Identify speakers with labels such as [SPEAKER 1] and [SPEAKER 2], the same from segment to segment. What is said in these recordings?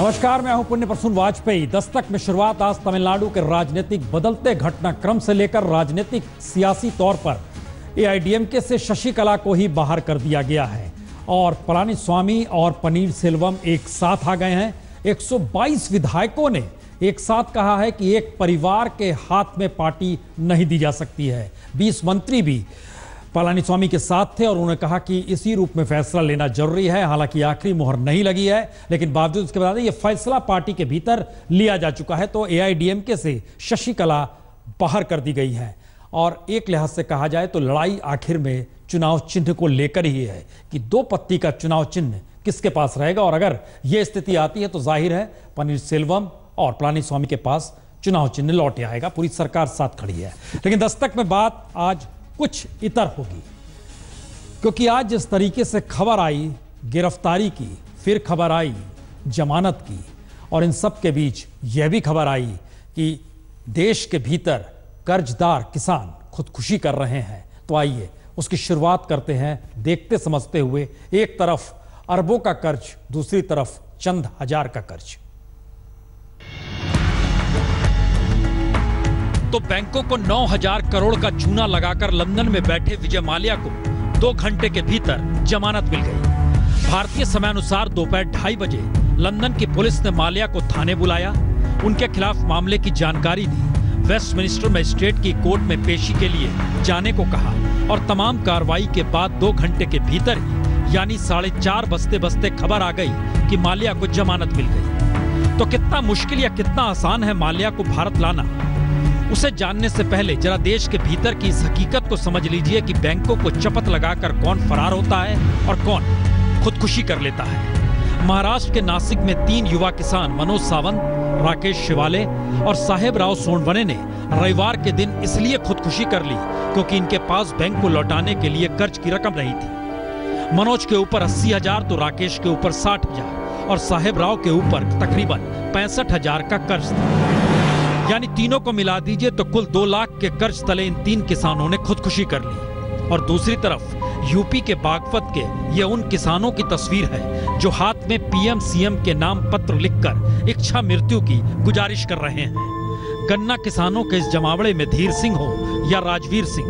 [SPEAKER 1] नमस्कार, मैं हूं पुण्य प्रसून वाजपेयी। दस्तक में शुरुआत आज तमिलनाडु के राजनीतिक बदलते घटनाक्रम से लेकर राजनीतिक सियासी तौर पर एआईडीएमके से शशिकला को ही बाहर कर दिया गया है और पलानीस्वामी और पनीरसेल्वम एक साथ आ गए हैं। 122 विधायकों ने एक साथ कहा है कि एक परिवार के हाथ में पार्टी नहीं दी जा सकती है। 20 मंत्री भी पलानीस्वामी के साथ थे और उन्होंने कहा कि इसी रूप में फैसला लेना जरूरी है। हालांकि आखिरी मुहर नहीं लगी है, लेकिन बावजूद इसके बता दें ये फैसला पार्टी के भीतर लिया जा चुका है। तो एआईडीएमके से शशिकला बाहर कर दी गई है और एक लिहाज से कहा जाए तो लड़ाई आखिर में चुनाव चिन्ह को लेकर ही है कि दो पत्ती का चुनाव चिन्ह किसके पास रहेगा। और अगर यह स्थिति आती है तो जाहिर है पनीरसेल्वम और पलानीस्वामी के पास चुनाव चिन्ह लौट आएगा। पूरी सरकार साथ खड़ी है। लेकिन दस्तक में बात आज कुछ इतर होगी, क्योंकि आज जिस तरीके से खबर आई गिरफ्तारी की, फिर खबर आई जमानत की, और इन सब के बीच यह भी खबर आई कि देश के भीतर कर्जदार किसान खुदकुशी कर रहे हैं। तो आइए उसकी शुरुआत करते हैं देखते समझते हुए। एक तरफ अरबों का कर्ज, दूसरी तरफ चंद हजार का कर्ज। तो बैंकों को 9,000 करोड़ का चूना लगाकर लंदन में बैठे विजय माल्या को 2 घंटे के भीतर जमानत मिल गई। भारतीय समयानुसार दोपहर 2:30 बजे लंदन की पुलिस ने माल्या को थाने बुलाया, उनके खिलाफ मामले की जानकारी दी, वेस्टमिनिस्टर मजिस्ट्रेट की कोर्ट में पेशी के लिए जाने को कहा और तमाम कार्रवाई के बाद 2 घंटे के भीतर ही यानी 4:30 बजते बजते खबर आ गई कि माल्या को जमानत मिल गई। तो कितना मुश्किल या कितना आसान है माल्या को भारत लाना, उसे जानने से पहले जरा देश के भीतर की इस हकीकत को समझ लीजिए कि बैंकों को चपत लगाकर कौन फरार होता है और कौन खुदकुशी कर लेता है। महाराष्ट्र के नासिक में 3 युवा किसान मनोज सावंत, राकेश शिवाले और साहेब राव सोनवने ने रविवार के दिन इसलिए खुदकुशी कर ली क्योंकि इनके पास बैंक को लौटाने के लिए कर्ज की रकम नहीं थी। मनोज के ऊपर 80,000 तो राकेश के ऊपर 60,000 और साहेब राव के ऊपर तकरीबन 65,000 का कर्ज था। यानी तीनों को मिला दीजिए तो कुल 2 लाख के कर्ज तले इन 3 किसानों ने खुदकुशी कर ली। और दूसरी तरफ यूपी के बागपत के ये उन किसानों की तस्वीर है जो हाथ में पीएम सीएम के नाम पत्र लिखकर इच्छा मृत्यु की गुजारिश कर रहे हैं। गन्ना किसानों के इस जमावड़े में धीर सिंह हो या राजवीर सिंह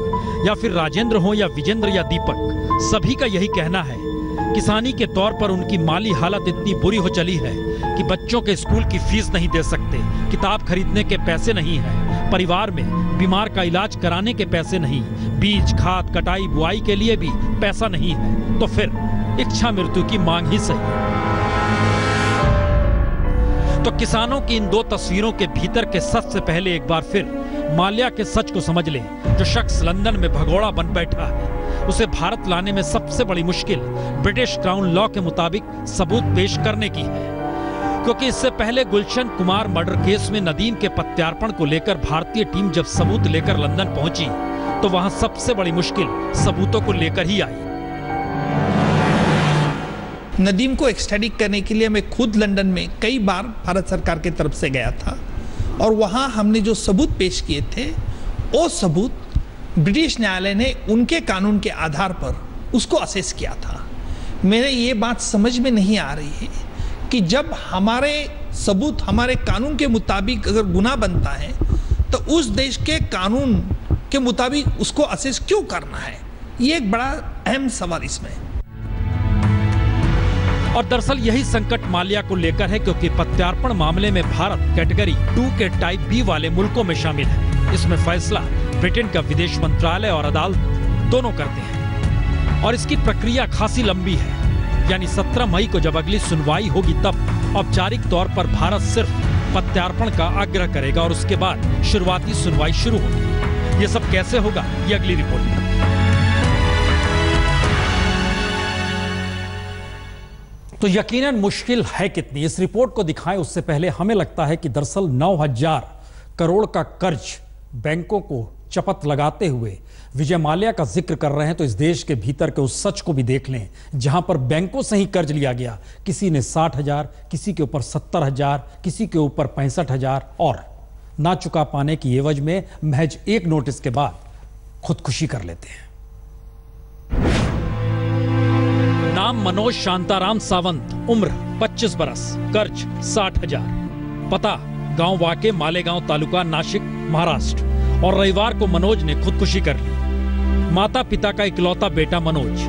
[SPEAKER 1] या फिर राजेंद्र हो या विजेंद्र या दीपक, सभी का यही कहना है किसानी के तौर पर उनकी माली हालत इतनी बुरी हो चली है कि बच्चों के स्कूल की फीस नहीं दे सकते, किताब खरीदने के पैसे नहीं हैं, परिवार में बीमार का इलाज कराने के पैसे नहीं, बीज खाद कटाई बुआई के लिए भी पैसा नहीं है, तो फिर इच्छा मृत्यु की मांग ही सही। तो किसानों की इन 2 तस्वीरों के भीतर के सच से पहले एक बार फिर माल्या के सच को समझ लें। जो शख्स लंदन में भगोड़ा बन बैठा है उसे भारत लाने में सबसे बड़ी मुश्किल ब्रिटिश क्राउन लॉ के मुताबिक सबूत पेश करने की है, क्योंकि इससे पहले गुलशन कुमार मर्डर केस में नदीम के प्रत्यार्पण को लेकर भारतीय टीम जब सबूत लेकर लंदन पहुंची तो वहां सबसे बड़ी मुश्किल सबूतों को लेकर ही आई।
[SPEAKER 2] नदीम को एक्सट्राडिट करने के लिए मैं खुद लंदन में कई बार भारत सरकार की तरफ से गया था और वहां हमने जो सबूत पेश किए थे वो सबूत ब्रिटिश न्यायालय ने उनके कानून के आधार पर उसको असेस किया था। मेरे ये बात समझ में नहीं आ रही है कि जब हमारे सबूत हमारे कानून के मुताबिक अगर गुनाह बनता है तो उस देश के कानून के मुताबिक उसको असेस क्यों करना है, ये एक बड़ा अहम सवाल इसमें।
[SPEAKER 1] और दरअसल यही संकट माल्या को लेकर है, क्योंकि प्रत्यार्पण मामले में भारत कैटेगरी 2 के टाइप बी वाले मुल्कों में शामिल है। इसमें फैसला ब्रिटेन का विदेश मंत्रालय और अदालत दोनों करते हैं और इसकी प्रक्रिया खासी लंबी है। यानी 17 मई को जब अगली सुनवाई होगी तब औपचारिक तौर पर भारत सिर्फ प्रत्यार्पण का आग्रह करेगा और उसके बाद शुरुआती सुनवाई शुरू होगी। ये सब कैसे होगा, ये अगली रिपोर्ट में। तो यकीनन मुश्किल है कितनी, इस रिपोर्ट को दिखाएं उससे पहले हमें लगता है कि दरअसल 9,000 करोड़ का कर्ज बैंकों को चपत लगाते हुए विजय माल्या का जिक्र कर रहे हैं तो इस देश के भीतर के उस सच को भी देख लें जहां पर बैंकों से ही कर्ज लिया गया। किसी ने 60,000, किसी के ऊपर 70,000, किसी के ऊपर 65,000 और ना चुका पाने की एवज में महज एक नोटिस के बाद खुदकुशी कर लेते हैं। नाम मनोज शांताराम सावंत, उम्र 25 बरस, कर्ज 60,000। पता गांव वाके, मालेगांव तालुका, नासिक, महाराष्ट्र। और रविवार को मनोज ने खुदकुशी कर ली। माता पिता का इकलौता बेटा मनोज,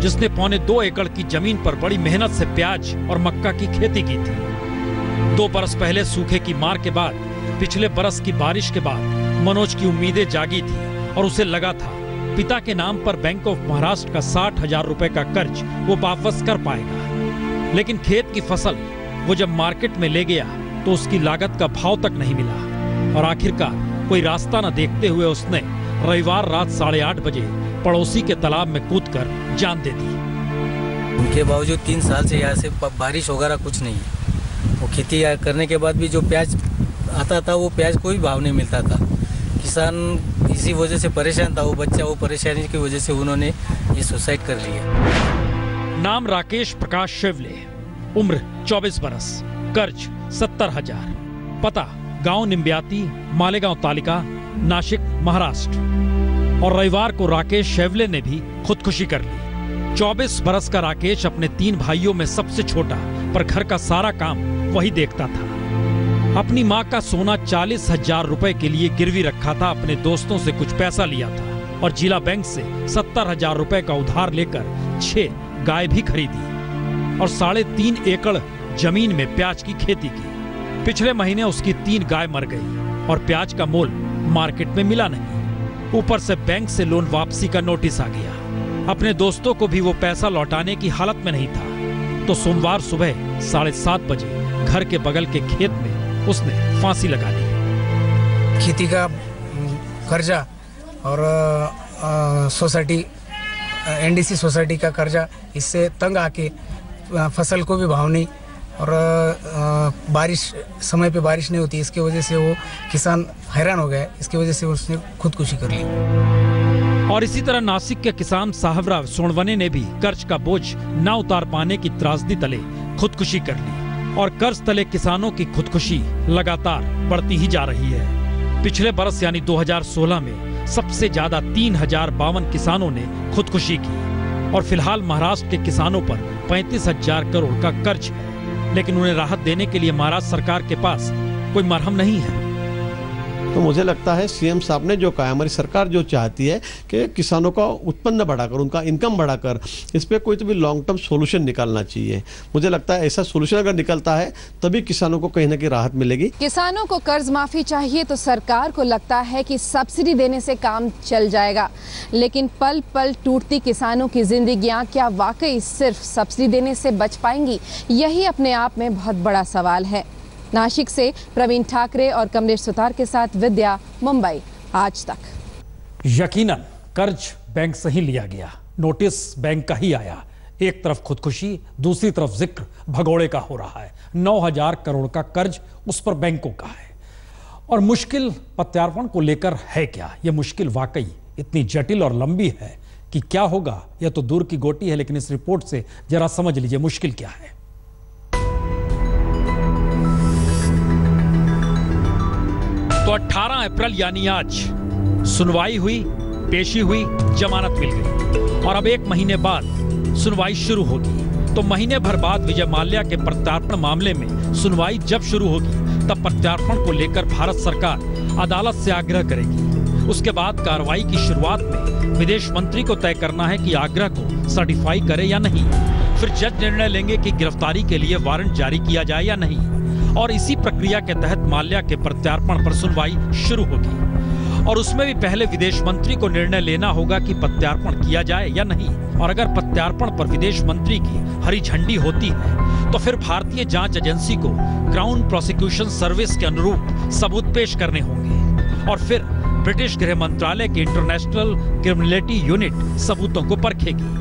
[SPEAKER 1] जिसने 2.25 एकड़ की जमीन पर बड़ी मेहनत से प्याज और मक्का की खेती की थी। 2 बरस पहले सूखे की मार के बाद, पिछले बरस की बारिश के बाद मनोज की उम्मीदें जागी थी और उसे लगा था पिता के नाम पर बैंक ऑफ महाराष्ट्र का 60,000 रुपए का कर्ज वो वापस कर पाएगा। लेकिन खेत की फसल वो जब मार्केट में ले गया तो उसकी लागत का भाव तक नहीं मिला और आखिरकार कोई रास्ता न देखते हुए उसने रविवार रात 8:30 बजे पड़ोसी के तालाब में कूदकर जान दे दी।
[SPEAKER 3] उनके बावजूद 3 साल से यहाँ से बारिश वगैरह कुछ नहीं है। वो खेती करने के बाद भी जो प्याज आता था वो प्याज कोई भाव नहीं मिलता था। किसान इसी वजह से परेशान था। वो बच्चा वो परेशानी की वजह से उन्होंने ये सुसाइड कर लिया।
[SPEAKER 1] नाम राकेश प्रकाश शेवले, उम्र 24 बरस, कर्ज 70,000। पता गांव निम्ब्याती, मालेगांव तालुका, नासिक, महाराष्ट्र। और रविवार को राकेश शेवले ने भी खुदकुशी कर ली। 24 बरस का राकेश अपने 3 भाइयों में सबसे छोटा, पर घर का सारा काम वही देखता था। अपनी माँ का सोना 40,000 रुपए के लिए गिरवी रखा था, अपने दोस्तों से कुछ पैसा लिया था और जिला बैंक से 70,000 रुपए का उधार लेकर 6 गाय भी खरीदी और 3.5 एकड़ जमीन में प्याज की खेती की। पिछले महीने उसकी 3 गाय मर गई और प्याज का मोल मार्केट में मिला नहीं। ऊपर से बैंक से लोन वापसी का नोटिस आ गया। अपने दोस्तों को भी वो पैसा लौटाने की हालत में नहीं था तो सोमवार सुबह 7:30 बजे घर के बगल के खेत में उसने फांसी लगा ली।
[SPEAKER 4] खेती का कर्जा और सोसाइटी, एनडीसी सोसाइटी का कर्जा, इससे तंग आके फसल को भी भाव नहीं और बारिश समय पे बारिश नहीं होती, इसकी वजह से वो किसान हैरान हो गया। इसकी वजह से उसने खुदकुशी कर ली।
[SPEAKER 1] और इसी तरह नासिक के किसान साहबराव सोनवने ने भी कर्ज का बोझ न उतार पाने की त्रासदी तले खुदकुशी कर ली और कर्ज तले किसानों की खुदकुशी लगातार बढ़ती ही जा रही है। पिछले बरस यानी 2016 में सबसे ज्यादा 3,052 किसानों ने खुदकुशी की और फिलहाल महाराष्ट्र के किसानों पर 35,000 करोड़ का कर्ज है, लेकिन उन्हें राहत देने के लिए महाराष्ट्र सरकार के पास कोई मरहम नहीं है।
[SPEAKER 5] तो मुझे लगता है सीएम साहब ने जो कहा, हमारी सरकार जो चाहती है कि किसानों का उत्पन्न बढ़ाकर, उनका इनकम बढ़ाकर, इस पे कोई तो भी लॉन्ग टर्म सॉल्यूशन निकालना चाहिए। मुझे लगता है ऐसा सॉल्यूशन अगर निकलता है तभी किसानों को कहीं ना कहीं राहत मिलेगी।
[SPEAKER 6] किसानों को कर्ज माफी चाहिए तो सरकार को लगता है कि सब्सिडी देने से काम चल जाएगा, लेकिन पल पल टूटती किसानों की जिंदगियां क्या वाकई सिर्फ सब्सिडी देने से बच पाएंगी? यही अपने आप में बहुत बड़ा सवाल है। नासिक से प्रवीण ठाकरे और कमलेश सुतार के साथ विद्या, मुंबई, आज तक।
[SPEAKER 1] यकीनन कर्ज बैंक से ही लिया गया, नोटिस बैंक का ही आया। एक तरफ खुदकुशी, दूसरी तरफ जिक्र भगोड़े का हो रहा है। 9,000 करोड़ का कर्ज उस पर बैंकों का है। और मुश्किल प्रत्यार्पण को लेकर है क्या? यह मुश्किल वाकई इतनी जटिल और लंबी है कि क्या होगा यह तो दूर की गोटी है, लेकिन इस रिपोर्ट से जरा समझ लीजिए मुश्किल क्या है। तो 18 अप्रैल यानी आज सुनवाई हुई, पेशी हुई, जमानत मिल गई और अब 1 महीने बाद सुनवाई शुरू होगी। तो महीने भर बाद विजय माल्या के प्रत्यार्पण मामले में सुनवाई जब शुरू होगी तब प्रत्यार्पण को लेकर भारत सरकार अदालत से आग्रह करेगी। उसके बाद कार्रवाई की शुरुआत में विदेश मंत्री को तय करना है कि आग्रह को सर्टिफाई करे या नहीं। फिर जज निर्णय लेंगे कि गिरफ्तारी के लिए वारंट जारी किया जाए या नहीं और इसी प्रक्रिया के तहत माल्या के प्रत्यार्पण पर सुनवाई शुरू होगी और उसमें भी पहले विदेश मंत्री को निर्णय लेना होगा कि प्रत्यार्पण किया जाए या नहीं। और अगर प्रत्यार्पण पर विदेश मंत्री की हरी झंडी होती है तो फिर भारतीय जांच एजेंसी को क्राउन प्रोसिक्यूशन सर्विस के अनुरूप सबूत पेश करने होंगे और फिर ब्रिटिश गृह मंत्रालय के इंटरनेशनल क्रिमिनलिटी यूनिट सबूतों को परखेगी।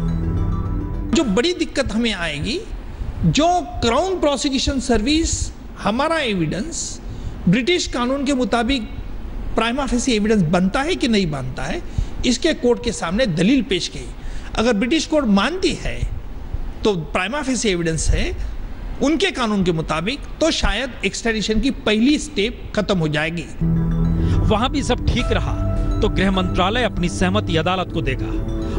[SPEAKER 2] जो बड़ी दिक्कत हमें आएगी, जो क्राउन प्रोसिक्यूशन सर्विस हमारा एविडेंस ब्रिटिश कानून के मुताबिक प्राइमा फेसी एविडेंस बनता है कि नहीं बनता है, इसके कोर्ट के सामने दलील पेश की। अगर ब्रिटिश कोर्ट मानती है तो प्राइमा फेसी एविडेंस है उनके कानून के मुताबिक, तो शायद एक्सट्रेडिशन की पहली स्टेप खत्म हो जाएगी।
[SPEAKER 1] वहां भी सब ठीक रहा तो गृह मंत्रालय अपनी सहमति अदालत को देगा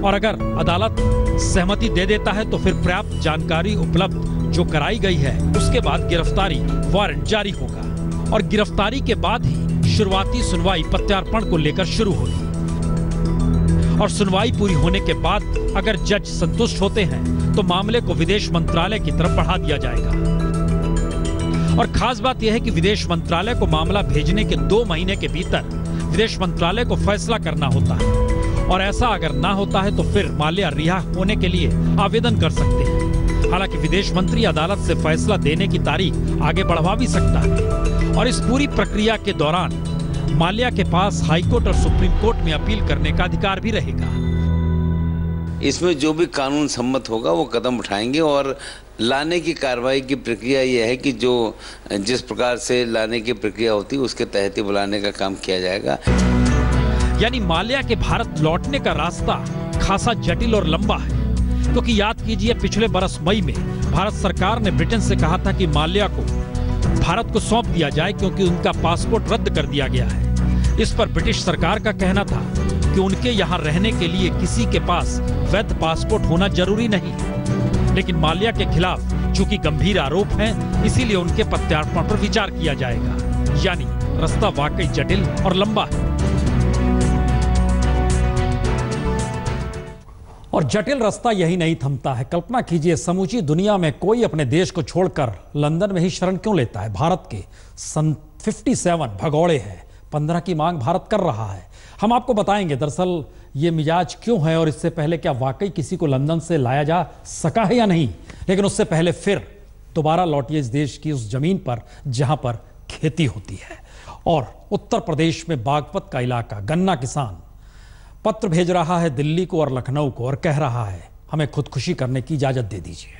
[SPEAKER 1] और अगर अदालत सहमति दे देता है तो फिर पर्याप्त जानकारी उपलब्ध जो कराई गई है उसके बाद गिरफ्तारी वारंट जारी होगा और गिरफ्तारी के बाद ही शुरुआती सुनवाई प्रत्यार्पण को लेकर शुरू होगी और सुनवाई पूरी होने के बाद अगर जज संतुष्ट होते हैं तो मामले को विदेश मंत्रालय की तरफ बढ़ा दिया जाएगा। और खास बात यह है कि विदेश मंत्रालय को मामला भेजने के 2 महीने के भीतर विदेश मंत्रालय को फैसला करना होता है और ऐसा अगर ना होता है तो फिर माल्या रिहा होने के लिए आवेदन कर सकते हैं। हालांकि विदेश मंत्री अदालत से फैसला देने की तारीख आगे बढ़वा भी सकता है और इस पूरी प्रक्रिया के दौरान माल्या के पास हाईकोर्ट और सुप्रीम कोर्ट में अपील करने का अधिकार भी रहेगा।
[SPEAKER 7] इसमें जो भी कानून सम्मत होगा वो कदम उठाएंगे और लाने की कार्रवाई की प्रक्रिया ये है कि जो जिस प्रकार से लाने की प्रक्रिया होती है उसके तहत ही बुलाने का काम किया जाएगा।
[SPEAKER 1] यानी माल्या के भारत लौटने का रास्ता खासा जटिल और लंबा है, क्योंकि याद कीजिए पिछले बरस मई में भारत सरकार ने ब्रिटेन से कहा था कि माल्या को भारत को सौंप दिया जाए क्योंकि उनका पासपोर्ट रद्द कर दिया गया है। इस पर ब्रिटिश सरकार का कहना था कि उनके यहाँ रहने के लिए किसी के पास वैध पासपोर्ट होना जरूरी नहीं, लेकिन माल्या के खिलाफ चूंकि गंभीर आरोप हैं, इसीलिए उनके प्रत्यार्पण पर विचार किया जाएगा। यानी रास्ता वाकई जटिल और लंबा है। और जटिल रास्ता यही नहीं थमता है। कल्पना कीजिए समूची दुनिया में कोई अपने देश को छोड़कर लंदन में ही शरण क्यों लेता है। भारत के सन 57 भगौड़े हैं, 15 की मांग भारत कर रहा है। हम आपको बताएंगे दरअसल ये मिजाज क्यों है और इससे पहले क्या वाकई किसी को लंदन से लाया जा सका है या नहीं। लेकिन उससे पहले फिर दोबारा लौटिए इस देश की उस जमीन पर जहां पर खेती होती है। और उत्तर प्रदेश में बागपत का इलाका गन्ना किसान पत्र भेज रहा है दिल्ली को और लखनऊ को और कह रहा है हमें खुदकुशी करने की इजाजत दे दीजिए।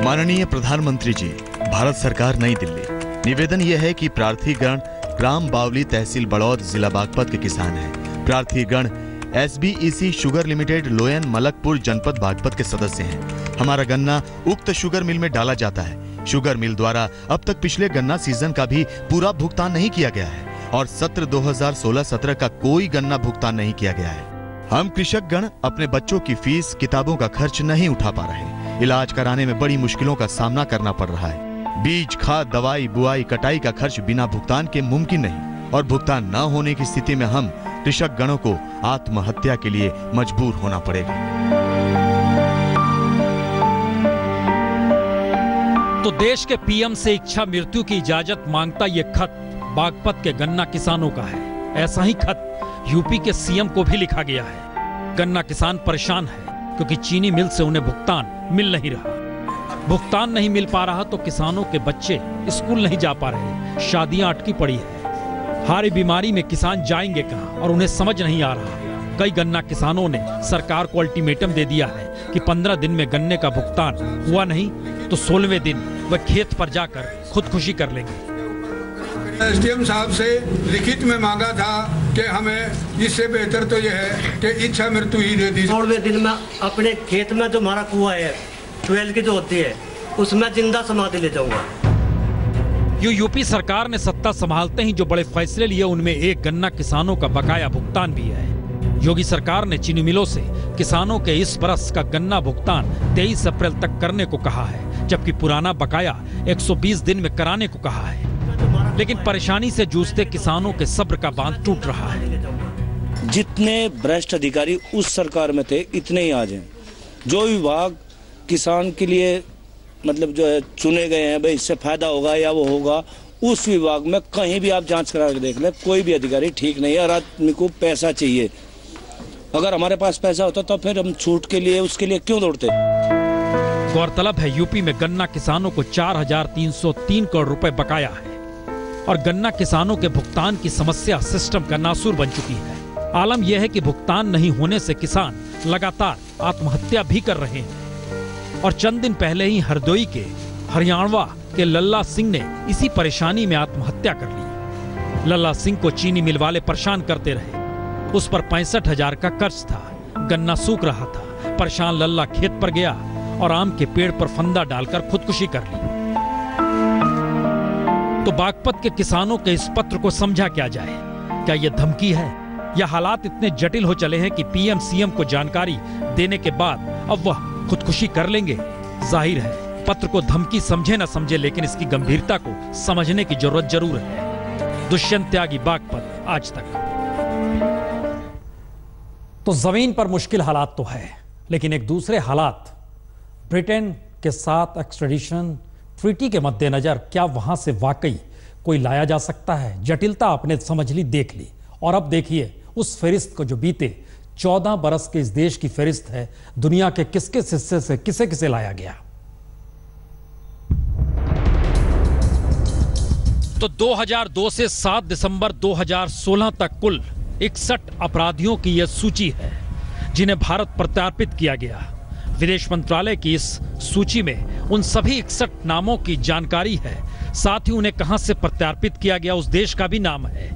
[SPEAKER 8] माननीय प्रधानमंत्री जी, भारत सरकार नई दिल्ली। निवेदन यह है कि प्रार्थी गण ग्राम बावली तहसील बड़ौद जिला बागपत के किसान हैं। प्रार्थी गण SBEC शुगर लिमिटेड लोयन मलकपुर जनपद बागपत के सदस्य हैं। हमारा गन्ना उक्त शुगर मिल में डाला जाता है। शुगर मिल द्वारा अब तक पिछले गन्ना सीजन का भी पूरा भुगतान नहीं किया गया है और सत्र 2016-17 का कोई गन्ना भुगतान नहीं किया गया है। हम कृषक गण अपने बच्चों की फीस किताबों का खर्च नहीं उठा पा रहे। इलाज कराने में बड़ी मुश्किलों का सामना करना पड़ रहा है। बीज, खाद, दवाई, बुआई, कटाई का खर्च बिना भुगतान के मुमकिन नहीं और भुगतान न होने की स्थिति में हम कृषक गणों को आत्महत्या के लिए मजबूर होना पड़ेगा।
[SPEAKER 1] तो देश के PM से इच्छा मृत्यु की इजाजत मांगता ये खत बागपत के गन्ना किसानों का है। ऐसा ही खत यूपी के CM को भी लिखा गया है। गन्ना किसान परेशान है क्योंकि चीनी मिल से उन्हें भुगतान मिल नहीं रहा। भुगतान नहीं मिल पा रहा तो किसानों के बच्चे स्कूल नहीं जा पा रहे, शादियां अटकी पड़ी है। हारी बीमारी में किसान जाएंगे कहां और उन्हें समझ नहीं आ रहा। कई गन्ना किसानों ने सरकार को अल्टीमेटम दे दिया है कि 15 दिन में गन्ने का भुगतान हुआ नहीं तो 16वें दिन वह खेत पर जाकर खुदकुशी कर लेंगे।
[SPEAKER 9] SDM साहब से लिखित में मांगा था कि हमें इससे बेहतर तो यह है कि इच्छा मृत्यु ही दे दी।
[SPEAKER 10] 16वें दिन में अपने खेत में जो हमारा कुआं है 12 की जो होती है उसमें जिंदा समाधि ले जाऊंगा।
[SPEAKER 1] यूपी सरकार ने सत्ता संभालते ही जो बड़े फैसले लिए उनमें एक गन्ना किसानों का बकाया भुगतान भी है। योगी सरकार ने चीनी मिलों से किसानों के इस बरस का गन्ना भुगतान 23 अप्रैल तक करने को कहा है, जबकि पुराना बकाया 120 दिन में कराने को कहा है। लेकिन परेशानी से जूझते किसानों के सब्र का बांध टूट रहा है।
[SPEAKER 11] जितने भ्रष्ट अधिकारी उस सरकार में थे इतने ही आज हैं। जो विभाग किसान के लिए मतलब जो है चुने गए हैं भाई इससे फायदा होगा या वो होगा, उस विभाग में कहीं भी आप जांच करा के देख लें कोई भी अधिकारी ठीक नहीं है। हर आदमी को पैसा चाहिए। अगर हमारे पास पैसा होता तो फिर हम छूट के लिए उसके लिए क्यों दौड़ते।
[SPEAKER 1] गौरतलब है यूपी में गन्ना किसानों को 4,303 करोड़ रुपए बकाया है और गन्ना किसानों के भुगतान की समस्या सिस्टम का नासूर बन चुकी है। आलम यह है कि भुगतान नहीं होने से किसान लगातार आत्महत्या भी कर रहे हैं और चंद दिन पहले ही हरदोई के हरियाणवा के लल्ला सिंह ने इसी परेशानी में आत्महत्या कर ली। लल्ला सिंह को चीनी मिल वाले परेशान करते रहे। उस पर 65,000 का कर्ज था। गन्ना सूख रहा था। परेशान लल्ला खेत पर गया और आम के पेड़ पर फंदा डालकर खुदकुशी कर ली। तो बागपत के किसानों के इस पत्र को समझा क्या जाए? क्या यह धमकी है यह हालात इतने जटिल हो चले हैं कि पीएम सीएम को जानकारी देने के बाद अब वह खुदकुशी कर लेंगे। जाहिर है पत्र को धमकी समझे न समझे, लेकिन इसकी गंभीरता को समझने की जरूरत जरूर है। दुष्यंत त्यागी, बागपत, आज तक।
[SPEAKER 12] तो जमीन पर मुश्किल हालात तो है, लेकिन एक दूसरे हालात ब्रिटेन के साथ एक्सट्रेडिशन ट्रीटी के मद्देनजर क्या वहां से वाकई कोई लाया जा सकता है? जटिलता आपने समझ ली, देख ली, और अब देखिए उस फहरिस्त को जो बीते 14 बरस के इस देश की फहरिस्त है, दुनिया के किस किस हिस्से से किसे किसे लाया गया।
[SPEAKER 1] तो 2002 से 7 दिसंबर 2016 तक कुल 61 अपराधियों की यह सूची है जिन्हें भारत प्रत्यार्पित किया गया। विदेश मंत्रालय की इस सूची में उन सभी 61 नामों की जानकारी है, साथ ही उन्हें कहां से प्रत्यार्पित किया गया उस देश का भी नाम है,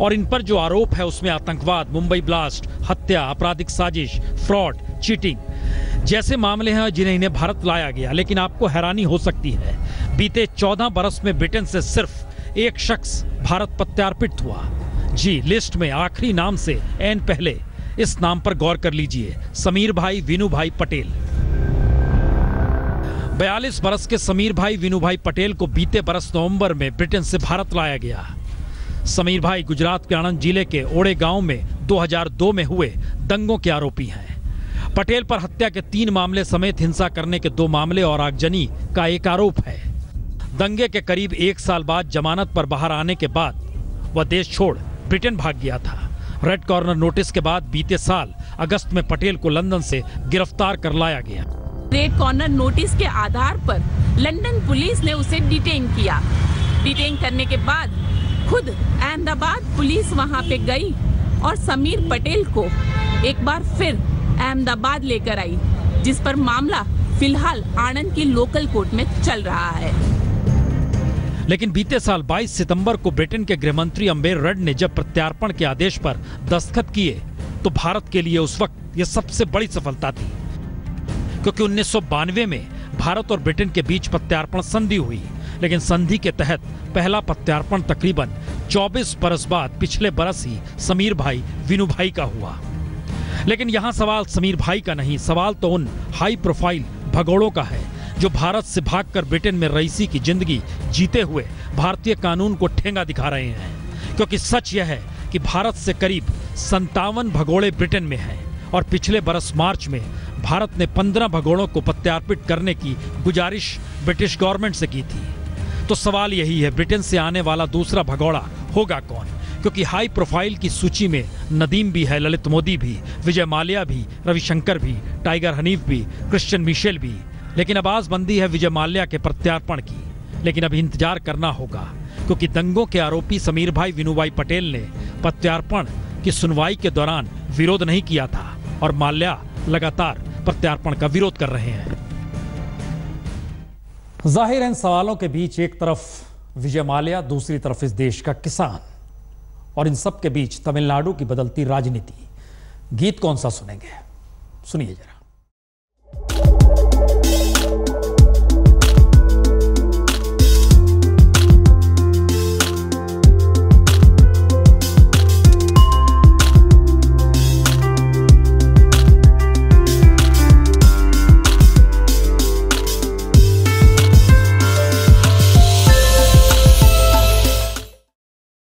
[SPEAKER 1] और इन पर जो आरोप है उसमें आतंकवाद, मुंबई ब्लास्ट, हत्या, आपराधिक साजिश, फ्रॉड, चीटिंग जैसे मामले हैं जिन्हें इन्हें भारत लाया गया। लेकिन आपको हैरानी हो सकती है, बीते 14 बरस में ब्रिटेन से सिर्फ एक शख्स भारत प्रत्यार्पित हुआ। जी, लिस्ट में आखिरी नाम से एन पहले इस नाम पर गौर कर लीजिए, समीर भाई विनू भाई पटेल। 42 बरस के समीर भाई विनू भाई पटेल को बीते बरस नवंबर में ब्रिटेन से भारत लाया गया। समीर भाई गुजरात के आणंद जिले के ओड़े गांव में 2002 में हुए दंगों के आरोपी हैं। पटेल पर हत्या के 3 मामले समेत हिंसा करने के 2 मामले और आगजनी का एक आरोप है। दंगे के करीब 1 साल बाद जमानत पर बाहर आने के बाद वह देश छोड़ ब्रिटेन भाग गया था। रेड कॉर्नर नोटिस के बाद बीते साल अगस्त में पटेल को लंदन से गिरफ्तार कर लाया गया।
[SPEAKER 13] रेड कॉर्नर नोटिस के आधार पर लंदन पुलिस ने उसे डिटेन किया। डिटेन करने के बाद खुद अहमदाबाद पुलिस वहां पे गई और समीर पटेल को एक बार फिर अहमदाबाद लेकर आई, जिस पर मामला फिलहाल आणंद की लोकल कोर्ट में चल रहा है।
[SPEAKER 1] लेकिन बीते साल 22 सितंबर को ब्रिटेन के गृह मंत्री अम्बेर रड ने जब प्रत्यार्पण के आदेश पर दस्तखत किए तो भारत के लिए उस वक्त यह सबसे बड़ी सफलता थी, क्योंकि 1992 में भारत और ब्रिटेन के बीच प्रत्यार्पण संधि हुई। लेकिन संधि के तहत पहला प्रत्यार्पण तकरीबन 24 बरस बाद पिछले बरस ही समीर भाई विनू भाई का हुआ। लेकिन यहाँ सवाल समीर भाई का नहीं, सवाल तो उन हाई प्रोफाइल भगोड़ों का है जो भारत से भागकर ब्रिटेन में रईसी की जिंदगी जीते हुए भारतीय कानून को ठेंगा दिखा रहे हैं। क्योंकि सच यह है कि भारत से करीब 57 भगोड़े ब्रिटेन में हैं और पिछले बरस मार्च में भारत ने 15 भगोड़ों को प्रत्यार्पित करने की गुजारिश ब्रिटिश गवर्नमेंट से की थी। तो सवाल यही है, ब्रिटेन से आने वाला दूसरा भगोड़ा होगा कौन? क्योंकि हाई प्रोफाइल की सूची में नदीम भी है, ललित मोदी भी, विजय माल्या भी, रविशंकर भी, टाइगर हनीफ भी, क्रिश्चियन मिशेल भी। लेकिन अब आसबंदी है विजय माल्या के प्रत्यार्पण की। लेकिन अभी इंतजार करना होगा, क्योंकि दंगों के आरोपी समीर भाई विनू भाई पटेल ने प्रत्यार्पण की सुनवाई के दौरान विरोध नहीं किया था और माल्या लगातार प्रत्यार्पण का विरोध कर रहे हैं।
[SPEAKER 12] जाहिर है इन सवालों के बीच एक तरफ विजय माल्या, दूसरी तरफ इस देश का किसान, और इन सब के बीच तमिलनाडु की बदलती राजनीति। गीत कौन सा सुनेंगे? सुनिए जरा।